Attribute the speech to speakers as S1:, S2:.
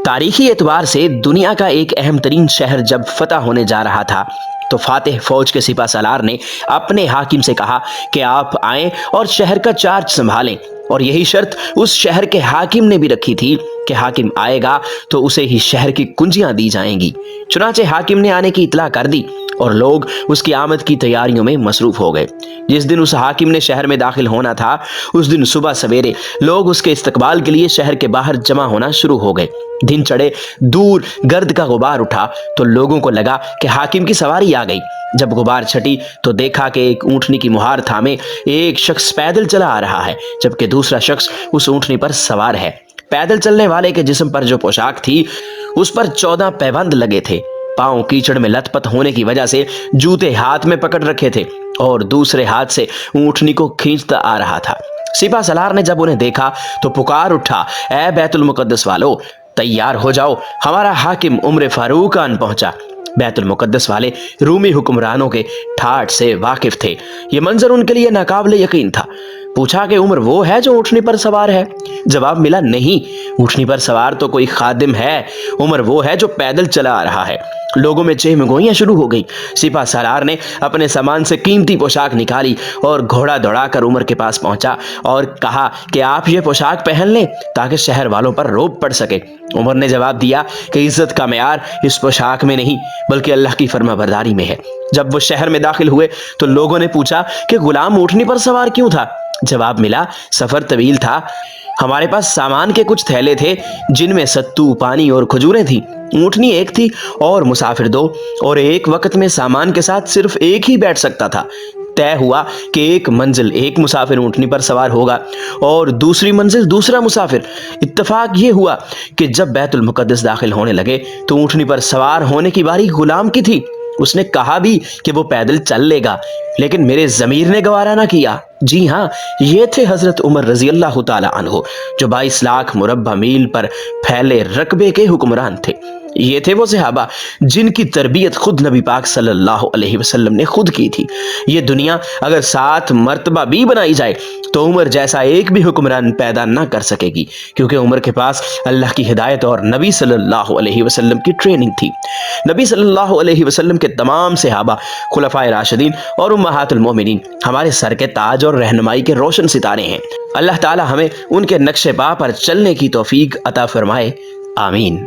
S1: تاریخی اعتبار سے دنیا کا ایک اہم ترین شہر جب فتح ہونے جا رہا تھا تو فاتح فوج کے سپہ سالار نے اپنے حاکم سے کہا کہ آپ آئیں اور شہر کا چارج سنبھالیں، اور یہی شرط اس شہر کے حاکم نے بھی رکھی تھی کہ حاکم آئے گا تو اسے ہی شہر کی کنجیاں دی جائیں گی۔ چنانچہ حاکم نے آنے کی اطلاع کر دی اور لوگ اس کی آمد کی تیاریوں میں مصروف ہو گئے۔ جس دن اس حاکم نے شہر میں داخل ہونا تھا اس دن صبح سویرے لوگ اس کے استقبال کے لیے شہر کے باہر جمع ہونا شروع ہو گئے۔ دن چڑھے، دور گرد کا غبار اٹھا تو لوگوں کو لگا کہ حاکم کی سواری آ گئی۔ جب غبار چھٹی تو دیکھا کہ ایک اونٹنی کی مہار تھامے ایک شخص پیدل چلا آ رہا ہے، جبکہ دوسرا شخص اس اونٹنی پر سوار ہے۔ پیدل چلنے والے کے جسم پر جو پوشاک تھی اس پر 14 پیبند لگے تھے، پاؤں کیچڑ میں لت پت ہونے کی وجہ سے جوتے ہاتھ میں پکڑ رکھے تھے اور دوسرے ہاتھ سے اونٹنی کو کھینچتا آ رہا تھا۔ سپہ سالار نے جب انہیں دیکھا تو پکار اٹھا، اے بیت المقدس والو، تیار ہو جاؤ، ہمارا حاکم عمر فاروق آن پہنچا۔ بیت المقدس والے رومی حکمرانوں کے ٹھاٹ سے واقف تھے۔ یہ منظر ان کے لیے ناقابل یقین تھا۔ پوچھا کہ عمر وہ ہے جو اونٹنی پر سوار ہے؟ جواب ملا، نہیں، اونٹنی پر سوار تو کوئی خادم ہے، عمر وہ ہے جو پیدل چلا آ رہا ہے۔ لوگوں میں چہم گوئیاں شروع ہو گئیں۔ سپہ سالار نے اپنے سامان سے قیمتی پوشاک نکالی اور گھوڑا دوڑا کر عمر کے پاس پہنچا اور کہا کہ آپ یہ پوشاک پہن لیں تاکہ شہر والوں پر رعب پڑ سکے۔ عمر نے جواب دیا کہ عزت کا معیار اس پوشاک میں نہیں بلکہ اللہ کی فرما برداری میں ہے۔ جب وہ شہر میں داخل ہوئے تو لوگوں نے پوچھا کہ غلام اونٹنی پر سوار کیوں تھا؟ جواب ملا، سفر طویل تھا، ہمارے پاس سامان کے کچھ تھیلے تھے جن میں ستو، پانی اور کھجوریں تھیں۔ اونٹنی ایک تھی اور مسافر دو، اور ایک وقت میں سامان کے ساتھ صرف ایک ہی بیٹھ سکتا تھا۔ طے ہوا کہ ایک منزل ایک مسافر اونٹنی پر سوار ہوگا اور دوسری منزل دوسرا مسافر۔ اتفاق یہ ہوا کہ جب بیت المقدس داخل ہونے لگے تو اونٹنی پر سوار ہونے کی باری غلام کی تھی۔ اس نے کہا بھی کہ وہ پیدل چل لے گا، لیکن میرے ضمیر نے گوارا نہ کیا۔ جی ہاں، یہ تھے حضرت عمر رضی اللہ تعالی عنہ، جو 22 لاکھ مربع میل پر پھیلے رقبے کے حکمران تھے۔ یہ تھے وہ صحابہ جن کی تربیت خود نبی پاک صلی اللہ علیہ وسلم نے خود کی تھی۔ یہ دنیا اگر 7 مرتبہ بھی بنائی جائے تو عمر جیسا ایک بھی حکمران پیدا نہ کر سکے گی، کیونکہ عمر کے پاس اللہ کی ہدایت اور نبی صلی اللہ علیہ وسلم کی ٹریننگ تھی۔ نبی صلی اللہ علیہ وسلم کے تمام صحابہ، خلفائے راشدین اور امہات المومنین ہمارے سر کے تاج اور رہنمائی کے روشن ستارے ہیں۔ اللہ تعالی ہمیں ان کے نقش پا پر چلنے کی توفیق عطا فرمائے، آمین۔